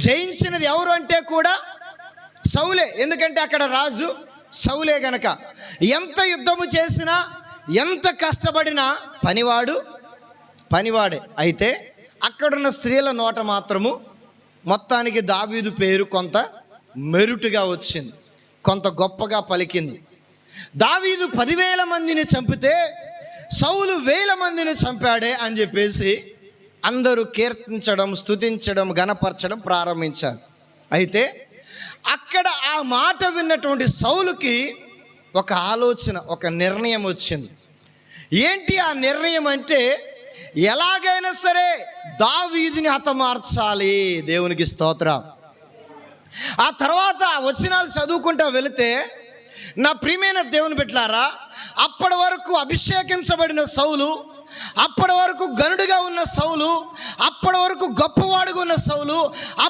జయించినది ఎవరు అంటే కూడా సౌలే. ఎందుకంటే అక్కడ రాజు సౌలే గనక. ఎంత యుద్ధము చేసినా, ఎంత కష్టపడినా పనివాడే. అయితే అక్కడున్న స్త్రీల నోట మాత్రము మొత్తానికి దావీదు పేరు కొంత మెరుటుగా వచ్చింది, కొంత గొప్పగా పలికింది. దావీదు 10,000 మందిని చంపితే సౌలు 1,000 మందిని చంపాడే అని చెప్పేసి అందరూ కీర్తించడం, స్తుతించడం, గణపరచడం ప్రారంభించారు. అయితే అక్కడ ఆ మాట విన్నటువంటి సౌలుకి ఒక ఆలోచన, ఒక నిర్ణయం వచ్చింది. ఏంటి ఆ నిర్ణయం అంటే, ఎలాగైనా సరే దావీదుని హతమార్చాలి. దేవునికి స్తోత్రం. ఆ తర్వాత వచనాలు చదువుకుంటూ వెళితే, నా ప్రియమైన దేవుని బిడ్డలారా, అప్పటి వరకు అభిషేకించబడిన సౌలు, అప్పటి వరకు గనుడుగా ఉన్న సౌలు, అప్పటి వరకు గొప్పవాడుగా ఉన్న సౌలు,